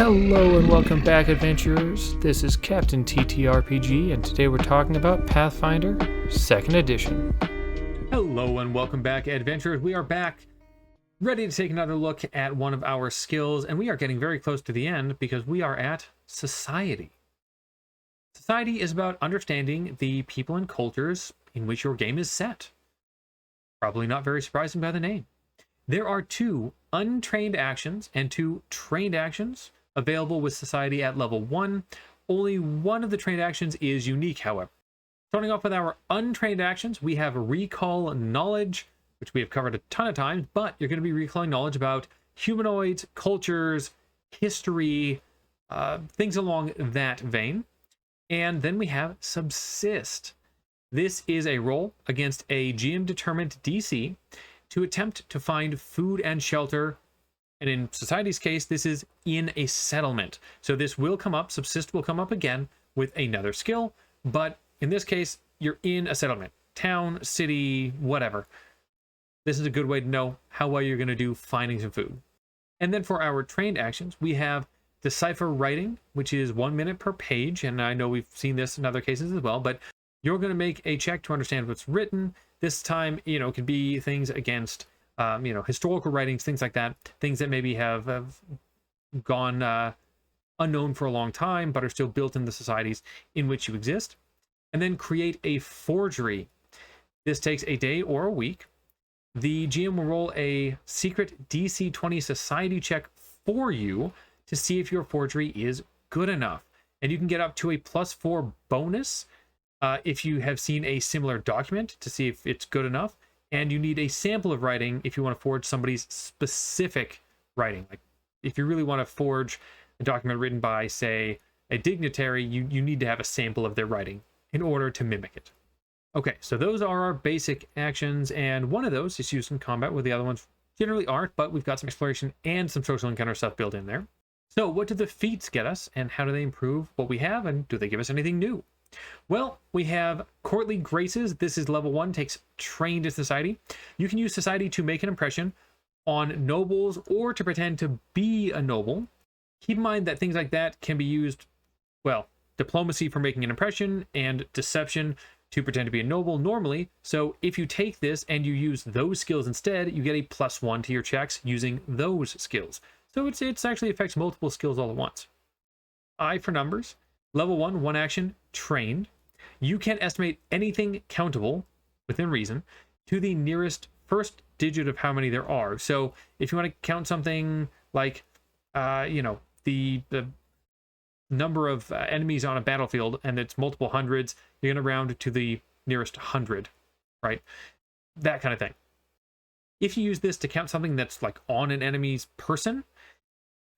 Hello and welcome back, adventurers. This is Captain TTRPG, and today we're talking about Pathfinder 2nd Edition. Hello and welcome back, adventurers. We are back, ready to take another look at one of our skills, and we are getting very close to the end because we are at Society. Society is about understanding the people and cultures in which your game is set. Probably not very surprising by the name. There are 2 untrained actions and 2 trained actions available with Society at level 1. Only one of the trained actions is unique, however. Starting off with our untrained actions, we have Recall Knowledge, which we have covered a ton of times, but you're going to be recalling knowledge about humanoids, cultures, history, things along that vein. And then we have Subsist. This is a roll against a GM-determined DC to attempt to find food and shelter. And in Society's case, this is in a settlement. So this will come up, Subsist will come up again with another skill, but in this case, you're in a settlement, town, city, whatever. This is a good way to know how well you're going to do finding some food. And then for our trained actions, we have Decipher Writing, which is 1 minute per page. And I know we've seen this in other cases as well, but you're going to make a check to understand what's written. This time, it could be things against, historical writings, things like that, things that maybe have gone unknown for a long time, but are still built in the societies in which you exist. And then create a forgery. This takes a day or a week. The GM will roll a secret DC 20 society check for you to see if your forgery is good enough. And you can get up to a +4 bonus if you have seen a similar document to see if it's good enough. And you need a sample of writing if you want to forge somebody's specific writing. Like if you really want to forge a document written by, say, a dignitary, you need to have a sample of their writing in order to mimic it. Okay, so those are our basic actions, and one of those is used in combat, where the other ones generally aren't, but we've got some exploration and some social encounter stuff built in there. So what do the feats get us, and how do they improve what we have, and do they give us anything new? Well, we have Courtly Graces. This is level 1, takes Trained in Society. You can use Society to make an impression on nobles or to pretend to be a noble. Keep in mind that things like that can be used, well, diplomacy for making an impression and deception to pretend to be a noble normally. So if you take this and you use those skills instead, you get a +1 to your checks using those skills. So it's actually affects multiple skills all at once. I for numbers. Level 1 action, Trained. You can estimate anything countable, within reason, to the nearest first digit of how many there are. So if you want to count something like, the number of enemies on a battlefield, and it's multiple hundreds, you're going to round to the nearest 100, right? That kind of thing. If you use this to count something that's like on an enemy's person,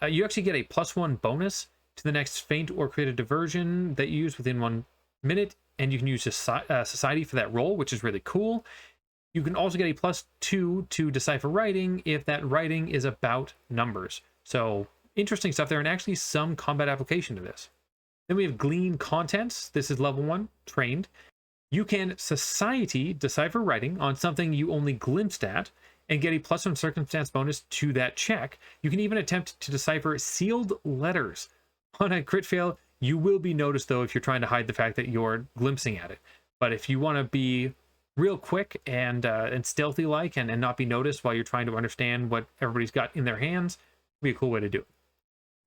you actually get a +1 bonus to the next feint or creative diversion that you use within 1 minute, and you can use Society for that roll, which is really cool. You can also get a +2 to Decipher Writing if that writing is about numbers. So interesting stuff there, and actually some combat application to this. Then we have Glean Contents. This is level 1, Trained. You can Society Decipher Writing on something you only glimpsed at and get a +1 circumstance bonus to that check. You can even attempt to decipher sealed letters. On a crit fail, you will be noticed, though, if you're trying to hide the fact that you're glimpsing at it. But if you want to be real quick and stealthy-like and not be noticed while you're trying to understand what everybody's got in their hands, it'd be a cool way to do it.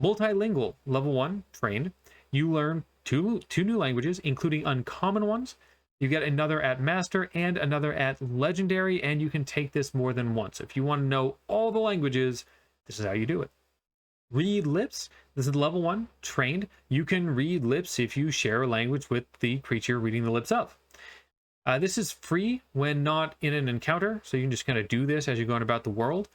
Multilingual, level 1, Trained. You learn two new languages, including uncommon ones. You get another at Master and another at Legendary, and you can take this more than once. If you want to know all the languages, this is how you do it. Read Lips. This is level 1, Trained. You can read lips if you share a language with the creature reading the lips of. This is free when not in an encounter, so you can just kind of do this as you're going about the world.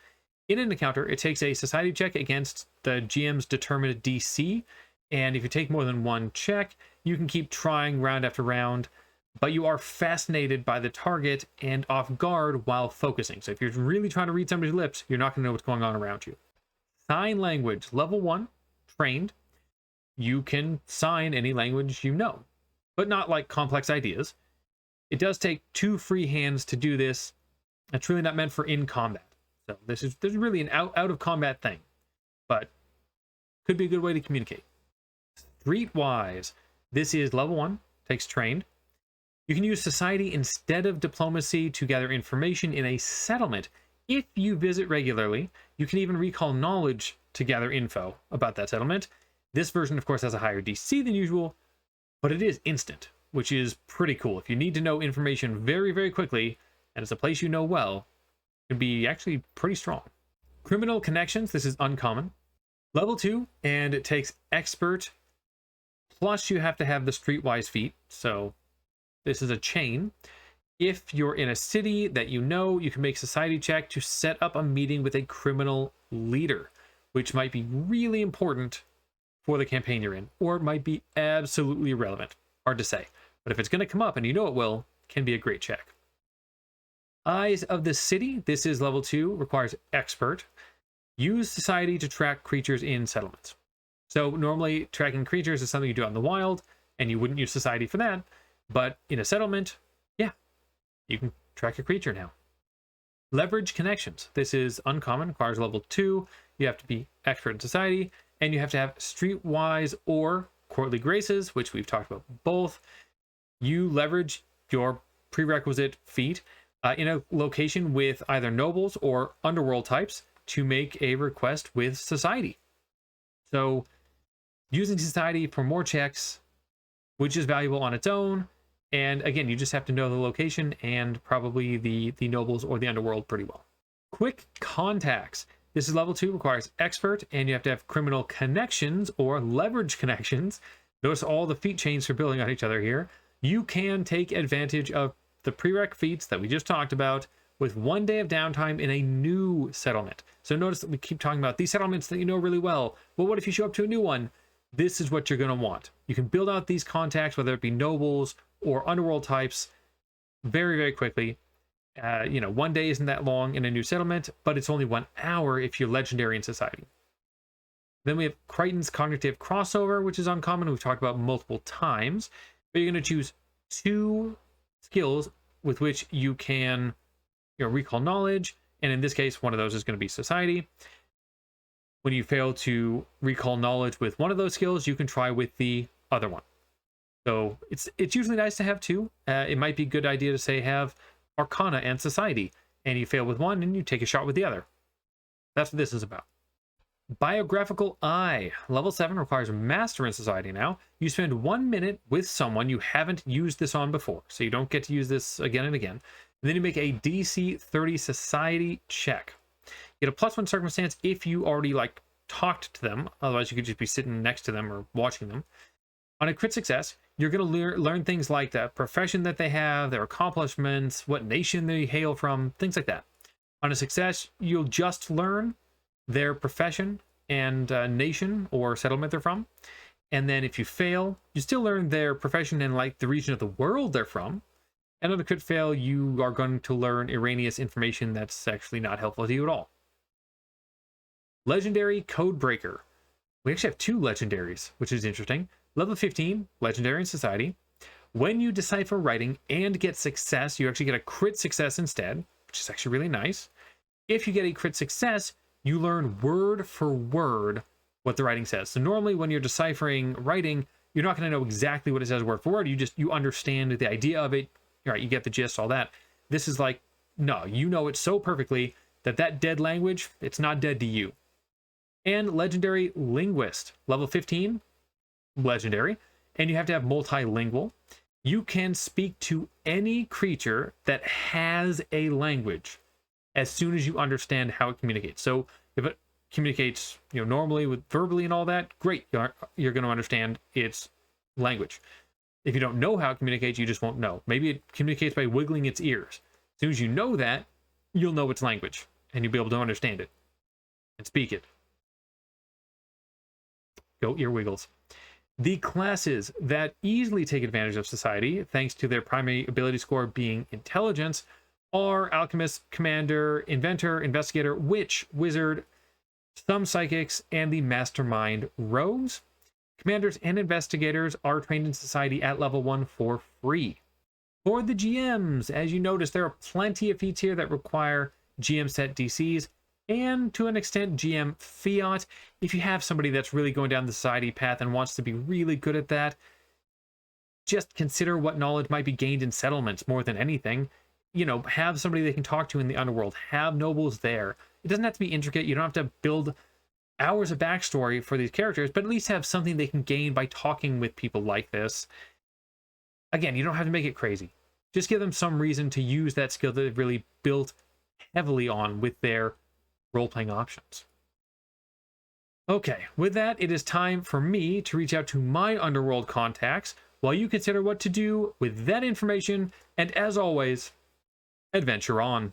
In an encounter, it takes a Society check against the GM's determined DC, and if you take more than 1 check, you can keep trying round after round, but you are fascinated by the target and off guard while focusing. So if you're really trying to read somebody's lips, you're not going to know what's going on around you. Sign Language, level 1, Trained. You can sign any language you know, but not like complex ideas. It does take 2 free hands to do this. It's really not meant for in combat. So this is really an out of combat thing. But could be a good way to communicate. Streetwise, this is level 1, takes trained. You can use society instead of diplomacy to gather information in a settlement. If you visit regularly, you can even recall knowledge to gather info about that settlement. This version, of course, has a higher DC than usual, but it is instant, which is pretty cool. If you need to know information very, very quickly, and it's a place you know well, it can be actually pretty strong. Criminal connections, this is uncommon. Level 2, and it takes expert, plus you have to have the streetwise feat, so this is a chain. If you're in a city that you know, you can make society check to set up a meeting with a criminal leader, which might be really important for the campaign you're in, or it might be absolutely irrelevant. Hard to say. But if it's going to come up and you know it will, it can be a great check. Eyes of the City, this is level 2, requires expert. Use society to track creatures in settlements. So normally tracking creatures is something you do out in the wild, and you wouldn't use society for that. But in a settlement, yeah, you can track a creature now. Leverage connections. This is uncommon, requires level 2. You have to be expert in society, and you have to have streetwise or courtly graces, which we've talked about both. You leverage your prerequisite feat in a location with either nobles or underworld types to make a request with society. So using society for more checks, which is valuable on its own. And again, you just have to know the location and probably the nobles or the underworld pretty well. Quick contacts. This is level 2, requires expert, and you have to have criminal connections or leverage connections. Notice all the feat chains are building on each other here. You can take advantage of the prereq feats that we just talked about with 1 day of downtime in a new settlement. So notice that we keep talking about these settlements that you know really well. Well, what if you show up to a new one? This is what you're going to want. You can build out these contacts, whether it be nobles or underworld types, very, very quickly. 1 day isn't that long in a new settlement, but it's only 1 hour if you're legendary in society. Then we have Crichton's cognitive crossover, which is uncommon. We've talked about multiple times, but you're going to choose 2 skills with which you can recall knowledge. And in this case, one of those is going to be society. When you fail to recall knowledge with one of those skills, you can try with the other one. So it's usually nice to have 2. It might be a good idea to say have Arcana and Society, and you fail with one and you take a shot with the other. That's what this is about. Biographical Eye, level 7, requires Master in Society now. You spend 1 minute with someone you haven't used this on before, so you don't get to use this again and again. And then you make a DC 30 Society check. You get a +1 circumstance if you already talked to them, otherwise you could just be sitting next to them or watching them. On a crit success, you're going to learn things like the profession that they have, their accomplishments, what nation they hail from, things like that. On a success, you'll just learn their profession and nation or settlement they're from. And then if you fail, you still learn their profession and the region of the world they're from. And on a crit fail, you are going to learn erroneous information that's actually not helpful to you at all. Legendary Codebreaker. We actually have 2 legendaries, which is interesting. Level 15, Legendary in Society. When you decipher writing and get success, you actually get a crit success instead, which is actually really nice. If you get a crit success, you learn word for word what the writing says. So normally when you're deciphering writing, you're not going to know exactly what it says word for word. You understand the idea of it. Right, you get the gist, all that. This is no, you know it so perfectly that dead language, it's not dead to you. And Legendary Linguist, level 15, legendary, and you have to have multilingual. You can speak to any creature that has a language as soon as you understand how it communicates. So if it communicates normally with verbally and all that, great, you're going to understand its language. If you don't know how it communicates, you just won't know. Maybe it communicates by wiggling its ears. As soon as you know that, you'll know its language, and you'll be able to understand it and speak it. Go ear wiggles. The classes that easily take advantage of society, thanks to their primary ability score being intelligence, are Alchemist, Commander, Inventor, Investigator, Witch, Wizard, some Psychics, and the Mastermind Rogues. Commanders and Investigators are trained in Society at level 1 for free. For the GMs, as you notice, there are plenty of feats here that require GM set DCs. and to an extent GM fiat. If you have somebody that's really going down the society path and wants to be really good at that, just consider what knowledge might be gained in settlements more than anything. You know, have somebody they can talk to in the underworld, have nobles there. It doesn't have to be intricate. You don't have to build hours of backstory for these characters, but at least have something they can gain by talking with people like this. Again, you don't have to make it crazy. Just give them some reason to use that skill that they've really built heavily on with their role-playing options. Okay, with that, it is time for me to reach out to my underworld contacts while you consider what to do with that information, and as always, adventure on.